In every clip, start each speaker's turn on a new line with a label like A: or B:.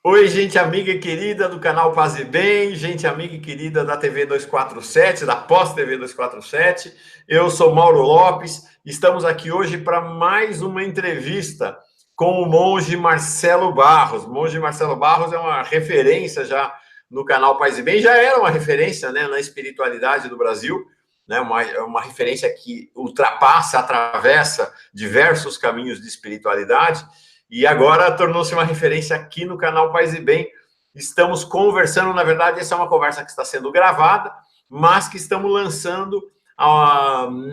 A: Oi, gente amiga e querida do canal Paz e Bem, gente amiga e querida da TV 247, da Pós-TV 247. Eu sou Mauro Lopes, estamos aqui hoje para mais uma entrevista com o monge Marcelo Barros. O monge Marcelo Barros é uma referência já no canal Paz e Bem, já era uma referência, né, na espiritualidade do Brasil, né, uma referência que ultrapassa, atravessa diversos caminhos de espiritualidade. E agora tornou-se uma referência aqui no canal Paz e Bem. Estamos conversando, na verdade, essa é uma conversa que está sendo gravada, mas que estamos lançando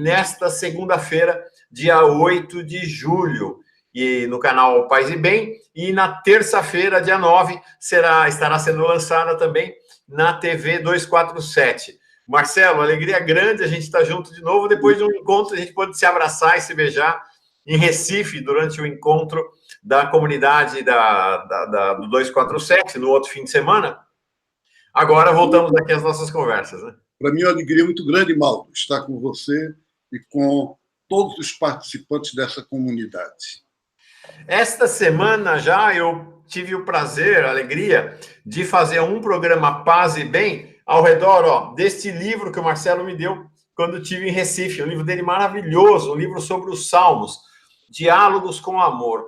A: nesta segunda-feira, dia 8 de julho, e no canal Paz e Bem, e na terça-feira, dia 9, estará sendo lançada também na TV 247. Marcelo, alegria grande a gente estar junto de novo. Depois de um encontro, a gente pode se abraçar e se beijar em Recife, durante o encontro da comunidade do 247, no outro fim de semana. Agora voltamos aqui às nossas conversas. Né?
B: Para mim é uma alegria muito grande, Mauro, estar com você e com todos os participantes dessa comunidade.
A: Esta semana já eu tive o prazer, a alegria, de fazer um programa Paz e Bem ao redor deste livro que o Marcelo me deu quando estive em Recife. Um livro dele maravilhoso, um livro sobre os Salmos, Diálogos com o Amor,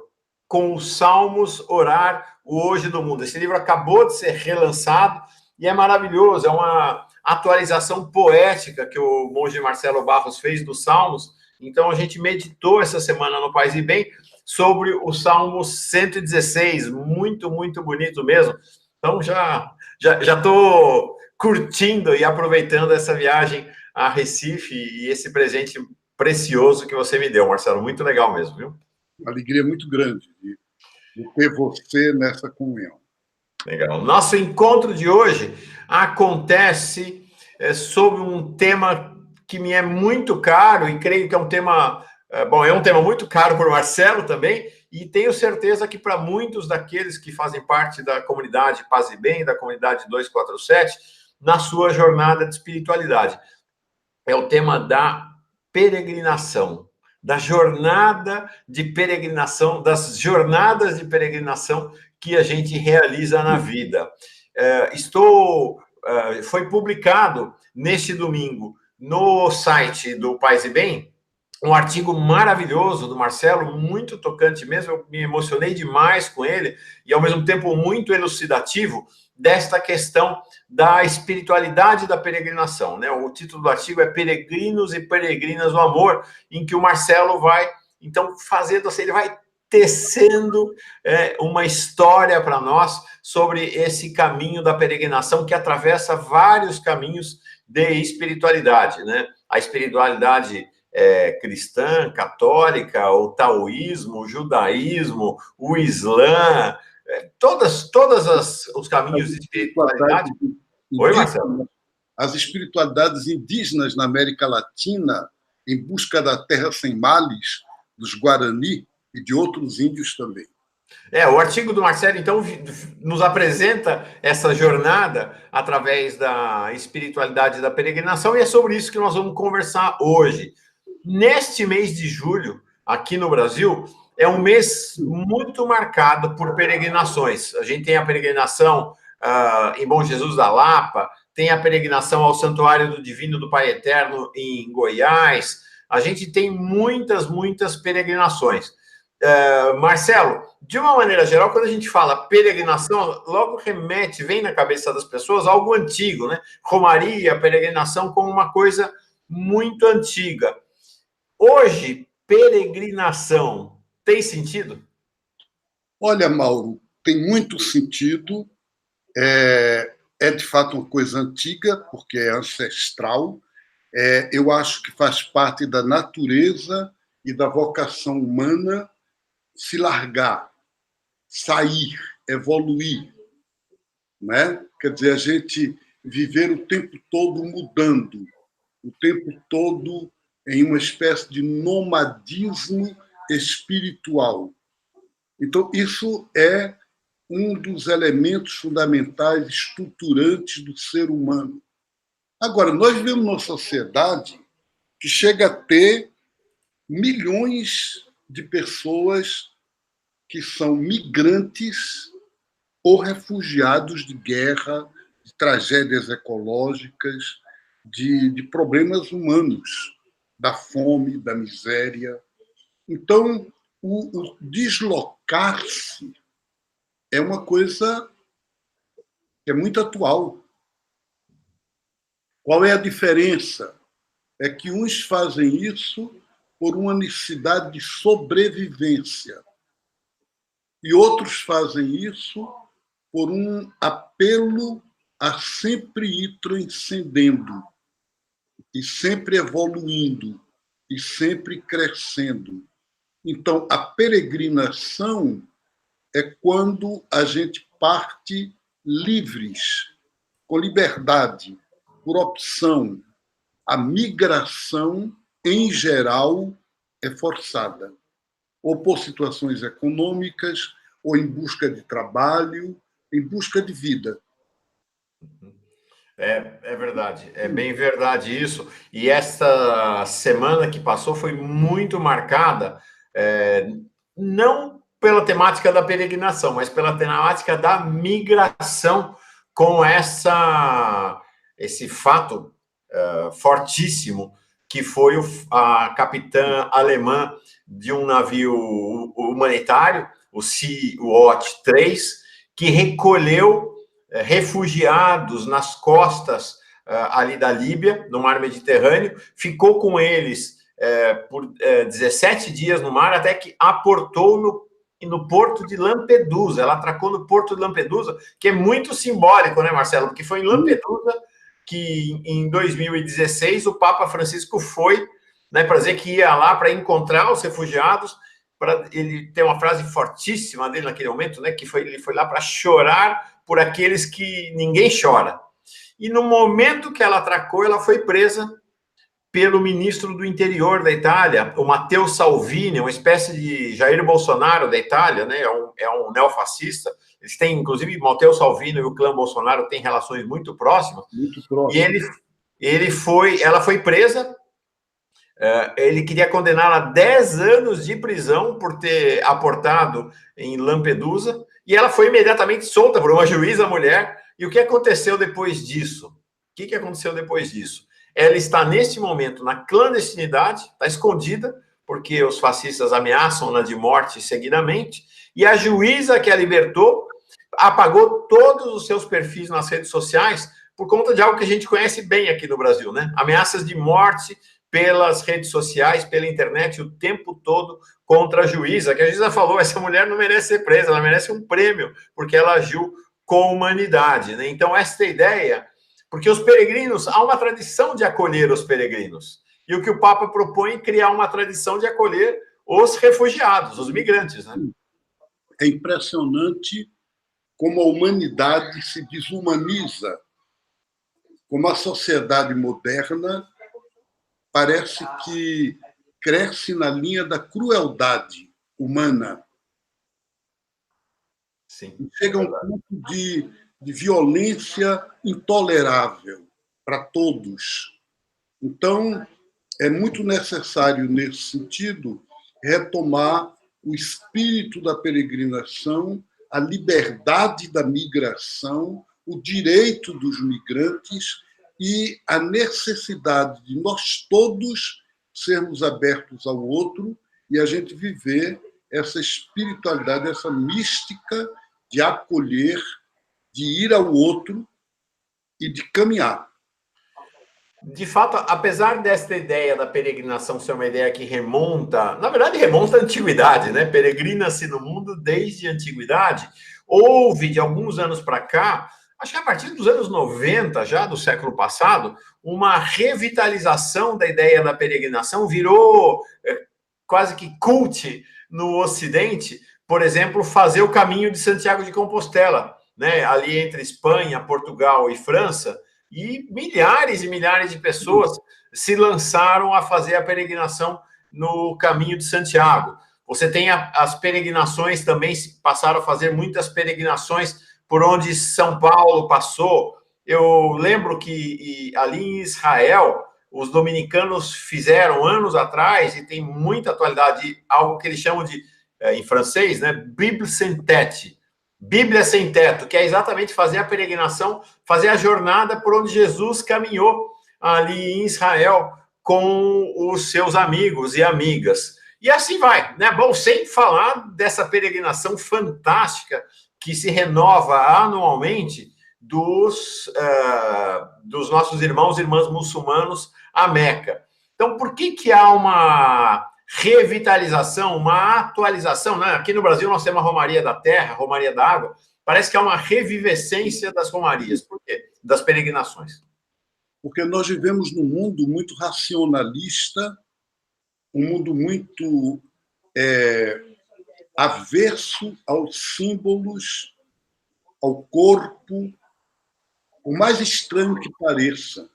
A: com os Salmos, Orar, o Hoje do Mundo. Esse livro acabou de ser relançado e é maravilhoso, é uma atualização poética que o monge Marcelo Barros fez dos Salmos. Então, a gente meditou essa semana no Paz e Bem sobre o Salmo 116, muito, muito bonito mesmo. Então, já estou curtindo e aproveitando essa viagem a Recife e esse presente precioso que você me deu, Marcelo. Muito legal mesmo, viu?
B: Uma alegria muito grande de ter você nessa comunhão.
A: Legal. Nosso encontro de hoje acontece sobre um tema que me é muito caro e creio que é um tema, é um tema muito caro para o Marcelo também, e tenho certeza que para muitos daqueles que fazem parte da comunidade Paz e Bem, da comunidade 247, na sua jornada de espiritualidade. É o tema da peregrinação, da jornada de peregrinação, das jornadas de peregrinação que a gente realiza na vida. Foi publicado neste domingo no site do Paz e Bem um artigo maravilhoso do Marcelo, muito tocante mesmo, eu me emocionei demais com ele, e ao mesmo tempo muito elucidativo desta questão da espiritualidade da peregrinação. Né? O título do artigo é Peregrinos e Peregrinas do Amor, em que o Marcelo vai, então, fazendo assim, ele vai tecendo uma história para nós sobre esse caminho da peregrinação que atravessa vários caminhos de espiritualidade. Né? A espiritualidade cristã, católica, o taoísmo, o judaísmo, o islã, todos os caminhos de espiritualidade. Oi, Marcelo.
B: As espiritualidades indígenas na América Latina, em busca da terra sem males, dos Guarani e de outros índios também.
A: O artigo do Marcelo, então, nos apresenta essa jornada através da espiritualidade da peregrinação, e é sobre isso que nós vamos conversar hoje. Neste mês de julho, aqui no Brasil, é um mês muito marcado por peregrinações. A gente tem a peregrinação em Bom Jesus da Lapa, tem a peregrinação ao Santuário do Divino do Pai Eterno em Goiás. A gente tem muitas, muitas peregrinações. Marcelo, de uma maneira geral, quando a gente fala peregrinação, logo vem na cabeça das pessoas algo antigo, né? Romaria, peregrinação como uma coisa muito antiga. Hoje, peregrinação tem sentido?
B: Olha, Mauro, tem muito sentido. É de fato uma coisa antiga, porque é ancestral. Eu acho que faz parte da natureza e da vocação humana se largar, sair, evoluir. Né? Quer dizer, a gente viver o tempo todo mudando, o tempo todo em uma espécie de nomadismo espiritual. Então, isso é um dos elementos fundamentais, estruturantes do ser humano. Agora, nós vivemos numa sociedade que chega a ter milhões de pessoas que são migrantes ou refugiados de guerra, de tragédias ecológicas, de problemas humanos, da fome, da miséria. Então, o deslocar-se é uma coisa que é muito atual. Qual é a diferença? É que uns fazem isso por uma necessidade de sobrevivência e outros fazem isso por um apelo a sempre ir transcendendo e sempre evoluindo e sempre crescendo. Então, a peregrinação é quando a gente parte livres, com liberdade, por opção. A migração, em geral, é forçada, ou por situações econômicas, ou em busca de trabalho, em busca de vida.
A: É verdade, é bem verdade isso. E essa semana que passou foi muito marcada, não pela temática da peregrinação, mas pela temática da migração, com esse fato fortíssimo que foi a capitã alemã de um navio humanitário, o Sea-Watch 3, que recolheu refugiados nas costas ali da Líbia, no mar Mediterrâneo, ficou com eles por 17 dias no mar, até que aportou no porto de Lampedusa. Ela atracou no porto de Lampedusa, que é muito simbólico, né, Marcelo? Porque foi em Lampedusa que, em 2016, o Papa Francisco foi, né, para dizer que ia lá para encontrar os refugiados. Ele tem uma frase fortíssima dele naquele momento, né, que ele foi lá para chorar por aqueles que ninguém chora. E no momento que ela atracou, ela foi presa pelo ministro do interior da Itália, o Matteo Salvini, uma espécie de Jair Bolsonaro da Itália, né? É um neofascista. Eles têm, inclusive, Matteo Salvini e o clã Bolsonaro têm relações muito próximas.
B: Muito próximo.
A: E ela foi presa. Ele queria condená-la a 10 anos de prisão por ter aportado em Lampedusa, e ela foi imediatamente solta por uma juíza mulher. E o que aconteceu depois disso? O que aconteceu depois disso? Ela está, neste momento, na clandestinidade, está escondida, porque os fascistas ameaçam-na de morte seguidamente, e a juíza que a libertou apagou todos os seus perfis nas redes sociais por conta de algo que a gente conhece bem aqui no Brasil, né? Ameaças de morte pelas redes sociais, pela internet, o tempo todo contra a juíza, que a juíza falou, essa mulher não merece ser presa, ela merece um prêmio, porque ela agiu com humanidade, né? Então, esta ideia, porque os peregrinos, há uma tradição de acolher os peregrinos, e o que o Papa propõe é criar uma tradição de acolher os refugiados, os migrantes, né?
B: É impressionante como a humanidade se desumaniza, como a sociedade moderna parece que cresce na linha da crueldade humana.
A: Sim,
B: chega a um ponto de violência intolerável para todos. Então, é muito necessário, nesse sentido, retomar o espírito da peregrinação, a liberdade da migração, o direito dos migrantes e a necessidade de nós todos sermos abertos ao outro e a gente viver essa espiritualidade, essa mística de acolher, de ir ao outro e de caminhar.
A: De fato, apesar desta ideia da peregrinação ser uma ideia que remonta, na verdade, remonta à antiguidade, né? Peregrina-se no mundo desde a antiguidade. Houve, de alguns anos para cá, acho que a partir dos anos 90, já do século passado, uma revitalização da ideia da peregrinação, virou quase que cult no Ocidente, por exemplo, fazer o caminho de Santiago de Compostela, né? Ali entre Espanha, Portugal e França. E milhares e milhares de pessoas se lançaram a fazer a peregrinação no caminho de Santiago. Você tem as peregrinações também, passaram a fazer muitas peregrinações por onde São Paulo passou. Eu lembro que ali em Israel, os dominicanos fizeram anos atrás, e tem muita atualidade, algo que eles chamam de, em francês, né, Bible sans tête, Bíblia Sem Teto, que é exatamente fazer a peregrinação, fazer a jornada por onde Jesus caminhou ali em Israel com os seus amigos e amigas. E assim vai, né? Bom, sem falar dessa peregrinação fantástica que se renova anualmente dos nossos irmãos e irmãs muçulmanos a Meca. Então, por que há uma revitalização, uma atualização, né? Aqui no Brasil nós temos a Romaria da Terra, a Romaria da Água, parece que há uma revivescência das romarias. Por quê? Das peregrinações.
B: Porque nós vivemos num mundo muito racionalista, um mundo muito averso aos símbolos, ao corpo, o mais estranho que pareça.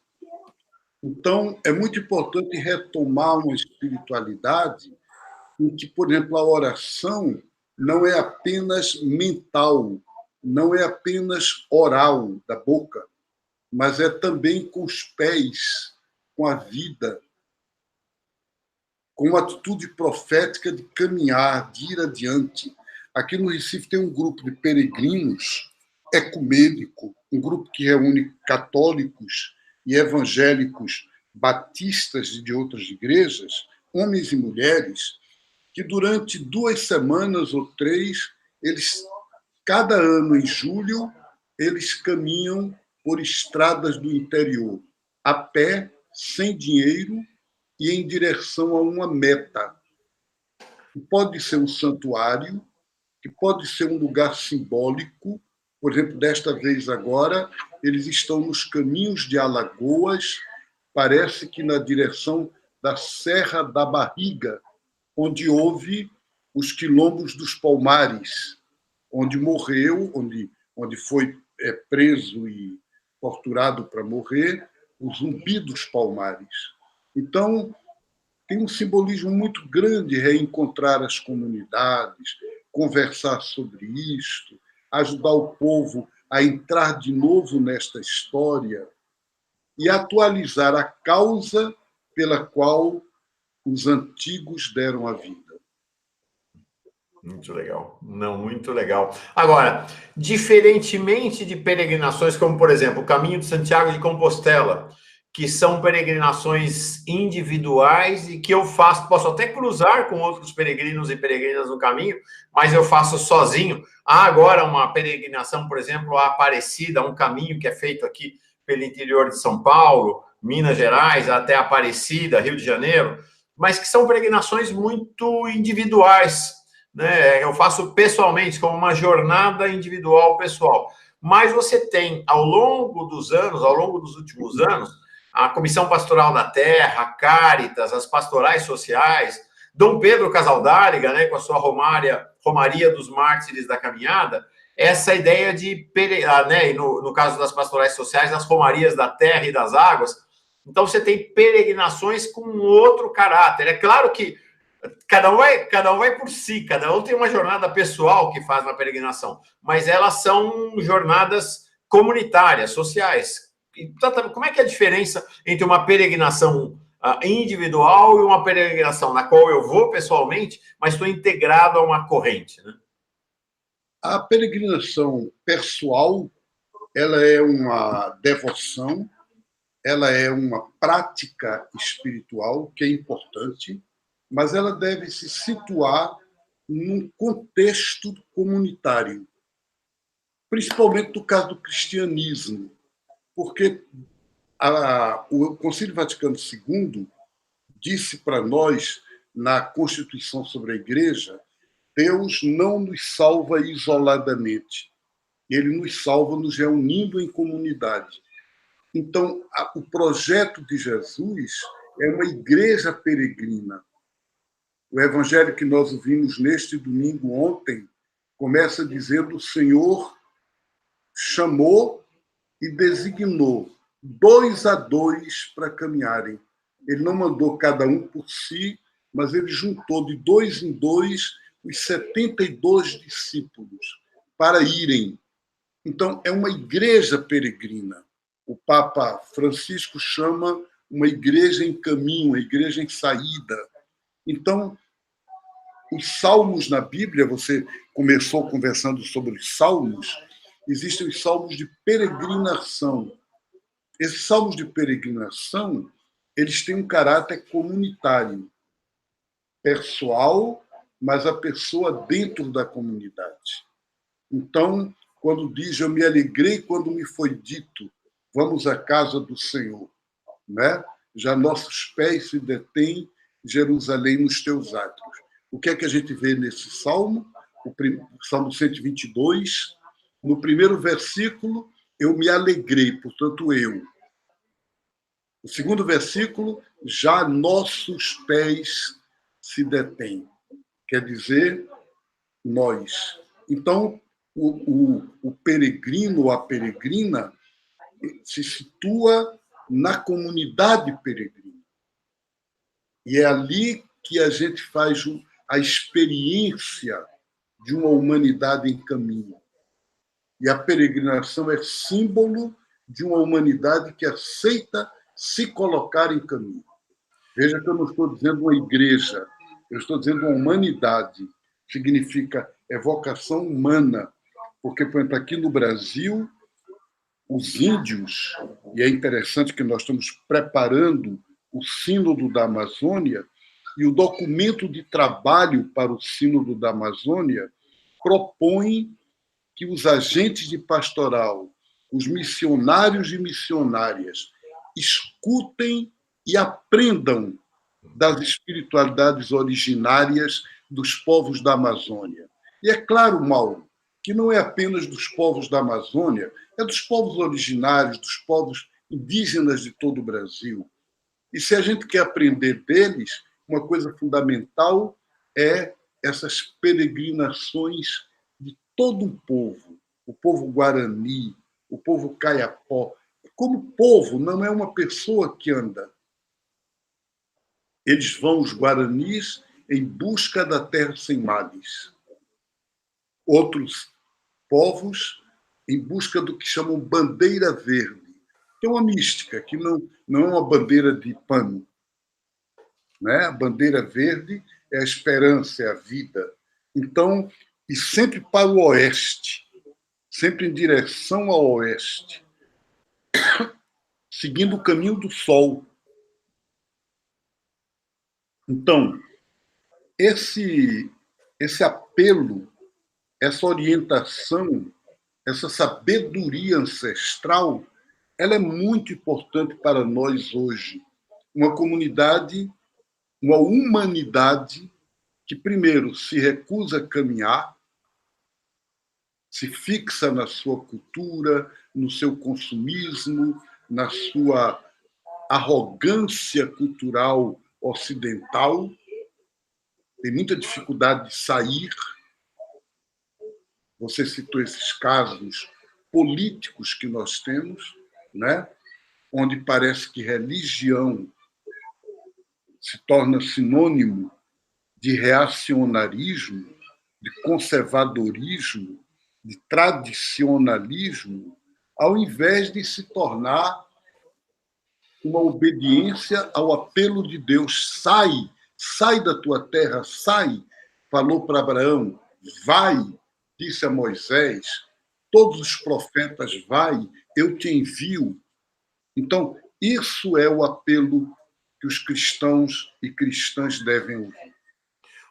B: Então, é muito importante retomar uma espiritualidade em que, por exemplo, a oração não é apenas mental, não é apenas oral, da boca, mas é também com os pés, com a vida, com uma atitude profética de caminhar, de ir adiante. Aqui no Recife tem um grupo de peregrinos ecumênico, um grupo que reúne católicos e evangélicos batistas de outras igrejas, homens e mulheres, que durante 2 semanas ou 3, cada ano em julho, eles caminham por estradas do interior, a pé, sem dinheiro e em direção a uma meta. Que pode ser um santuário, que pode ser um lugar simbólico. Por exemplo, desta vez agora, eles estão nos caminhos de Alagoas, parece que na direção da Serra da Barriga, onde houve os quilombos dos Palmares, onde morreu, onde foi preso e torturado para morrer, o Zumbi dos Palmares. Então, tem um simbolismo muito grande reencontrar as comunidades, conversar sobre isto, ajudar o povo a entrar de novo nesta história e atualizar a causa pela qual os antigos deram a vida.
A: Muito legal. Não, muito legal. Agora, diferentemente de peregrinações como, por exemplo, o Caminho de Santiago de Compostela, que são peregrinações individuais e que eu faço, posso até cruzar com outros peregrinos e peregrinas no caminho, mas eu faço sozinho. Há agora uma peregrinação, por exemplo, a Aparecida, um caminho que é feito aqui pelo interior de São Paulo, Minas Gerais, até Aparecida, Rio de Janeiro, mas que são peregrinações muito individuais, né? Eu faço pessoalmente, como uma jornada individual pessoal. Mas você tem, ao longo dos anos, ao longo dos últimos anos, a Comissão Pastoral da Terra, a Cáritas, as pastorais sociais, Dom Pedro Casaldáliga, né, com a sua Romaria dos Mártires da Caminhada, essa ideia de, né, no caso das pastorais sociais, as Romarias da Terra e das Águas. Então, você tem peregrinações com outro caráter. É claro que cada um vai por si, cada um tem uma jornada pessoal que faz na peregrinação, mas elas são jornadas comunitárias, sociais. Como é que é a diferença entre uma peregrinação individual e uma peregrinação na qual eu vou pessoalmente, mas estou integrado a uma corrente, né?
B: A peregrinação pessoal, ela é uma devoção, ela é uma prática espiritual que é importante, mas ela deve se situar num contexto comunitário, principalmente no caso do cristianismo, porque o Concílio Vaticano II disse para nós, na Constituição sobre a Igreja, Deus não nos salva isoladamente, ele nos salva nos reunindo em comunidade. Então, o projeto de Jesus é uma igreja peregrina. O evangelho que nós ouvimos neste domingo ontem começa dizendo: o Senhor chamou e designou 2 a 2 para caminharem. Ele não mandou cada um por si, mas ele juntou de 2 em 2 os 72 discípulos para irem. Então, é uma igreja peregrina. O Papa Francisco chama uma igreja em caminho, uma igreja em saída. Então, Os salmos na Bíblia, você começou conversando sobre os salmos, existem os salmos de peregrinação. Esses salmos de peregrinação, eles têm um caráter comunitário, pessoal, mas a pessoa dentro da comunidade. Então, quando diz, eu me alegrei quando me foi dito, vamos à casa do Senhor, né? Já nossos pés se detêm, Jerusalém, nos teus átrios. O que é que a gente vê nesse salmo? O Salmo 122, no primeiro versículo, eu me alegrei, portanto, eu. O segundo versículo, já nossos pés se detêm. Quer dizer, nós. Então, o peregrino ou a peregrina se situa na comunidade peregrina. E é ali que a gente faz a experiência de uma humanidade em caminho. E a peregrinação é símbolo de uma humanidade que aceita se colocar em caminho. Veja que eu não estou dizendo uma igreja, eu estou dizendo uma humanidade. Significa vocação humana. Porque, por exemplo, aqui no Brasil, os índios, e é interessante que nós estamos preparando o Sínodo da Amazônia, e o documento de trabalho para o Sínodo da Amazônia propõe que os agentes de pastoral, os missionários e missionárias, escutem e aprendam das espiritualidades originárias dos povos da Amazônia. E é claro, Mauro, que não é apenas dos povos da Amazônia, é dos povos originários, dos povos indígenas de todo o Brasil. E se a gente quer aprender deles, uma coisa fundamental é essas peregrinações de todo o povo guarani, o povo caiapó. Como povo, não é uma pessoa que anda. Eles vão, os guaranis, em busca da terra sem males. Outros povos em busca do que chamam bandeira verde, que é uma mística, que não é uma bandeira de pano. Né? A bandeira verde é a esperança, é a vida. Então, e sempre para o oeste, sempre em direção ao oeste, seguindo o caminho do sol. Então, esse apelo, essa orientação, essa sabedoria ancestral, ela é muito importante para nós hoje. Uma comunidade, uma humanidade que, primeiro, se recusa a caminhar, se fixa na sua cultura, no seu consumismo, na sua arrogância cultural ocidental, tem muita dificuldade de sair. Você citou esses casos políticos que nós temos, né? Onde parece que religião se torna sinônimo de reacionarismo, de conservadorismo, de tradicionalismo, ao invés de se tornar uma obediência ao apelo de Deus. Sai da tua terra, sai. Falou para Abraão, vai, disse a Moisés, todos os profetas, vai, eu te envio. Então, isso é o apelo que os cristãos e cristãs devem ouvir.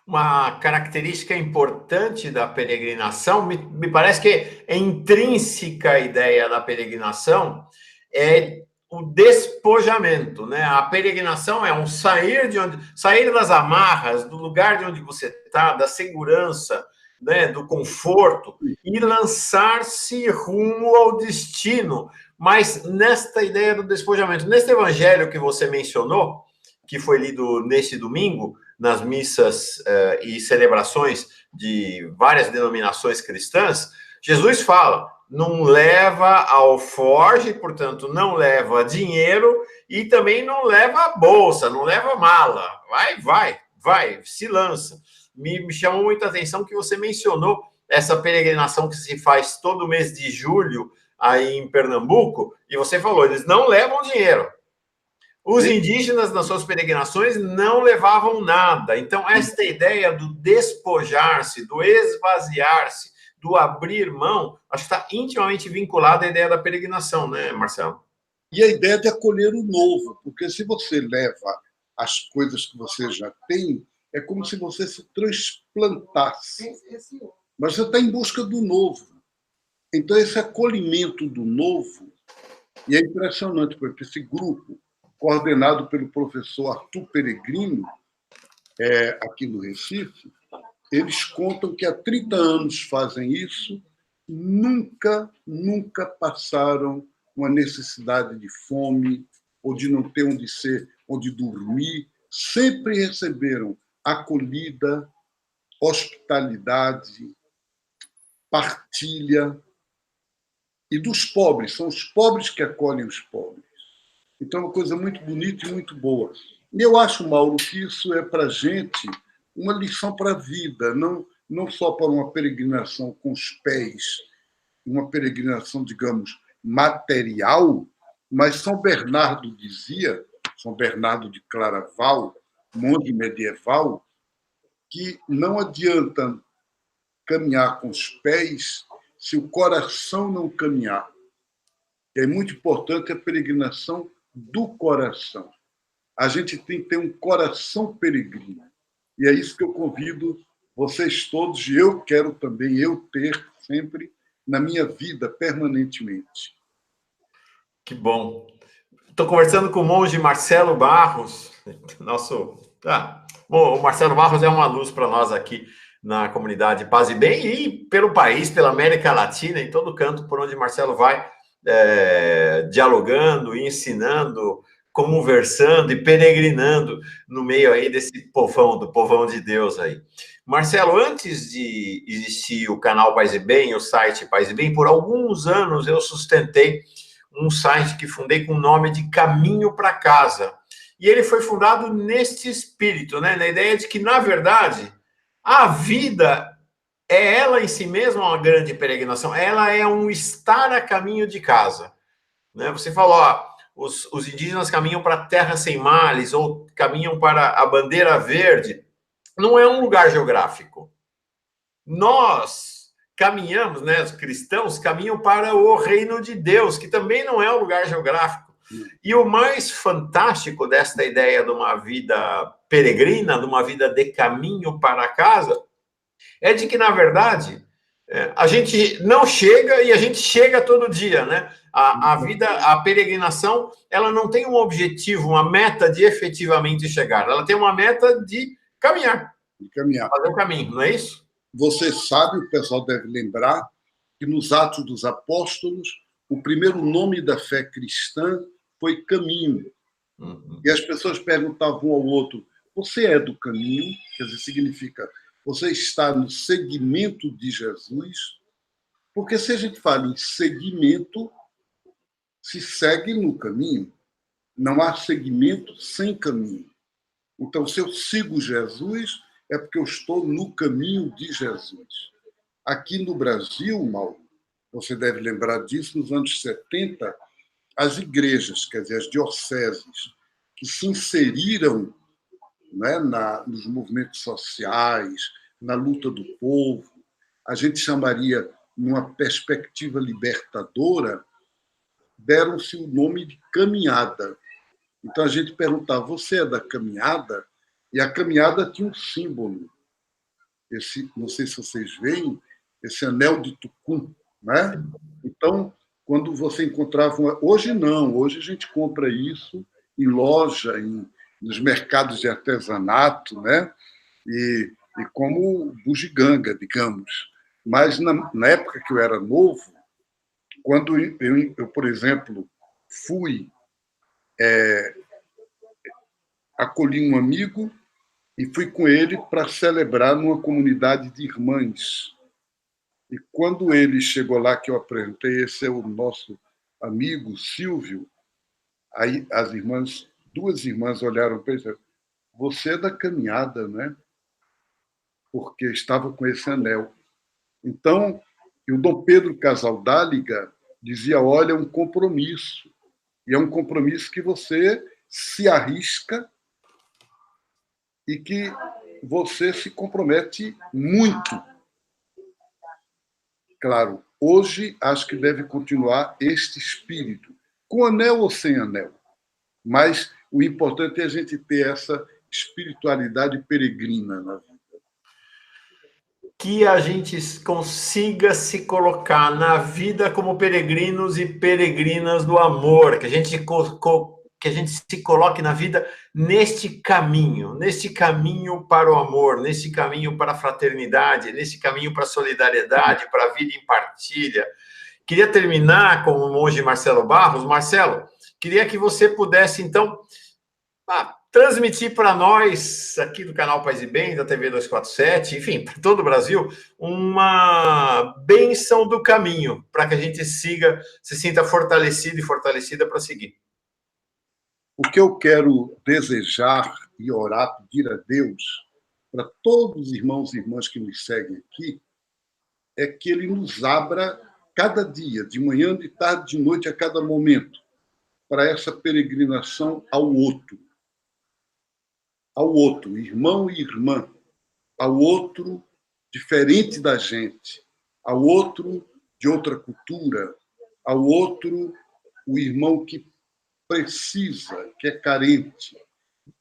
A: Uma característica importante da peregrinação, me parece que é intrínseca a ideia da peregrinação, é o despojamento, né? A peregrinação é um sair das amarras, do lugar de onde você está, da segurança, né, do conforto, e lançar-se rumo ao destino. Mas nesta ideia do despojamento, neste evangelho que você mencionou, que foi lido neste domingo, nas missas e celebrações de várias denominações cristãs, Jesus fala, não leva alforge, portanto, não leva dinheiro e também não leva bolsa, não leva mala. Vai, se lança. Me chamou muita atenção que você mencionou essa peregrinação que se faz todo mês de julho aí em Pernambuco, e você falou, eles não levam dinheiro. Os indígenas, nas suas peregrinações, não levavam nada. Então, esta ideia do despojar-se, do esvaziar-se, do abrir mão, acho que está intimamente vinculada à ideia da peregrinação, né, Marcelo?
B: E a ideia de acolher o novo, porque se você leva as coisas que você já tem, é como se você se transplantasse. Mas você está em busca do novo. Então, esse acolhimento do novo, e é impressionante, porque esse grupo, coordenado pelo professor Arthur Peregrino, aqui no Recife, eles contam que há 30 anos fazem isso, nunca passaram uma necessidade de fome ou de não ter onde ser, onde dormir, sempre receberam acolhida, hospitalidade, partilha, e dos pobres, são os pobres que acolhem os pobres. Então, é uma coisa muito bonita e muito boa. E eu acho, Mauro, que isso é para a gente uma lição para a vida, não só para uma peregrinação com os pés, uma peregrinação, digamos, material, mas São Bernardo dizia, São Bernardo de Claraval, monge medieval, que não adianta caminhar com os pés se o coração não caminhar. É muito importante a peregrinação do coração. A gente tem que ter um coração peregrino. E é isso que eu convido vocês todos, e eu quero também ter sempre na minha vida, permanentemente.
A: Que bom. Estou conversando com o monge Marcelo Barros, nosso... Bom, o Marcelo Barros é uma luz para nós aqui na comunidade Paz e Bem e pelo país, pela América Latina, em todo canto por onde Marcelo vai, dialogando, ensinando, conversando e peregrinando no meio aí desse povão, do povão de Deus aí. Marcelo, antes de existir o canal Paz e Bem, o site Paz e Bem, por alguns anos eu sustentei um site que fundei com o nome de Caminho para Casa. E ele foi fundado neste espírito, né? Na ideia de que, na verdade, a vida é ela em si mesma uma grande peregrinação. Ela é um estar a caminho de casa. Né? Você falou, os indígenas caminham para a terra sem males ou caminham para a bandeira verde. Não é um lugar geográfico. Nós caminhamos, né? Os cristãos caminham para o reino de Deus, que também não é um lugar geográfico. E o mais fantástico desta ideia de uma vida peregrina, de uma vida de caminho para casa, é de que, na verdade, a gente não chega e a gente chega todo dia, né? A vida, a peregrinação, ela não tem um objetivo, uma meta de efetivamente chegar. Ela tem uma meta de caminhar. Fazer o caminho, não é isso?
B: Você sabe, o pessoal deve lembrar, que nos Atos dos Apóstolos, o primeiro nome da fé cristã foi Caminho. Uhum. E as pessoas perguntavam um ao outro, você é do caminho? Quer dizer, significa, você está no seguimento de Jesus? Porque se a gente fala em seguimento, se segue no caminho. Não há seguimento sem caminho. Então, se eu sigo Jesus, é porque eu estou no caminho de Jesus. Aqui no Brasil, Mauro, você deve lembrar disso, nos anos 70, as igrejas, quer dizer, as dioceses, que se inseriram, né, nos movimentos sociais, na luta do povo, a gente chamaria, numa perspectiva libertadora, deram-se o nome de caminhada. Então a gente perguntava, você é da caminhada? E a caminhada tinha um símbolo. Não sei se vocês veem, esse anel de Tucum, né? Então, quando você encontrava... Hoje não, hoje a gente compra isso em loja, nos mercados de artesanato, né? E como bugiganga, digamos. Mas na época que eu era novo, quando eu por exemplo, fui... acolhi um amigo e fui com ele para celebrar numa comunidade de irmãs. E quando ele chegou lá, que eu apresentei, esse é o nosso amigo Silvio, aí as irmãs, duas irmãs olharam para ele e disseram, você é da caminhada, né? Porque estava com esse anel. Então, e o Dom Pedro Casaldáliga dizia, olha, é um compromisso. E é um compromisso que você se arrisca e que você se compromete muito. Claro, hoje acho que deve continuar este espírito, com anel ou sem anel. Mas o importante é a gente ter essa espiritualidade peregrina na vida.
A: Que a gente consiga se colocar na vida como peregrinos e peregrinas do amor, que a gente se coloque na vida neste caminho para o amor, neste caminho para a fraternidade, neste caminho para a solidariedade, para a vida em partilha. Queria terminar com o monge Marcelo Barros. Marcelo, queria que você pudesse, então, transmitir para nós, aqui do canal Paz e Bem, da TV 247, enfim, para todo o Brasil, uma bênção do caminho, para que a gente siga, se sinta fortalecido e fortalecida para seguir.
B: O que eu quero desejar e orar, pedir a Deus, para todos os irmãos e irmãs que nos seguem aqui, é que Ele nos abra cada dia, de manhã, de tarde, de noite, a cada momento, para essa peregrinação ao outro, irmão e irmã, ao outro diferente da gente, ao outro de outra cultura, ao outro o irmão que precisa, que é carente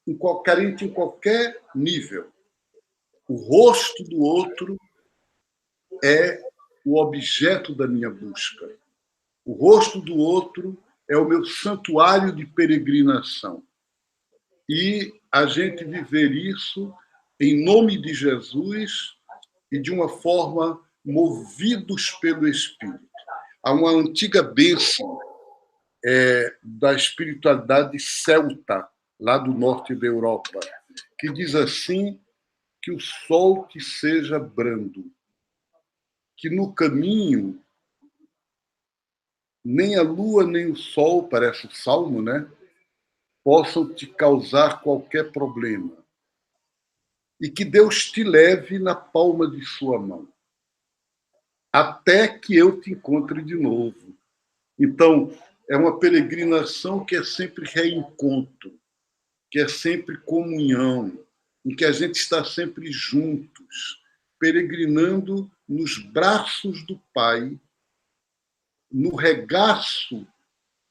B: em qualquer nível. O rosto do outro é o objeto da minha busca. O rosto do outro é o meu santuário de peregrinação. E a gente viver isso em nome de Jesus e de uma forma movidos pelo Espírito. Há uma antiga bênção da espiritualidade celta, lá do norte da Europa, que diz assim, que o sol te seja brando, que no caminho nem a lua nem o sol, parece o salmo, né, possam te causar qualquer problema. E que Deus te leve na palma de sua mão, até que eu te encontre de novo. Então, é uma peregrinação que é sempre reencontro, que é sempre comunhão, em que a gente está sempre juntos, peregrinando nos braços do Pai, no regaço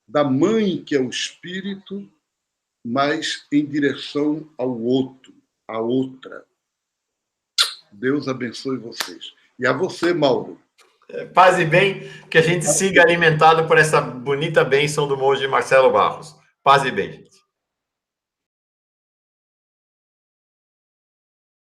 B: da Mãe, que é o Espírito, mas em direção ao outro, à outra. Deus abençoe vocês. E a você, Mauro.
A: Paz e bem, que a gente siga alimentado por essa bonita bênção do monge Marcelo Barros. Paz e bem.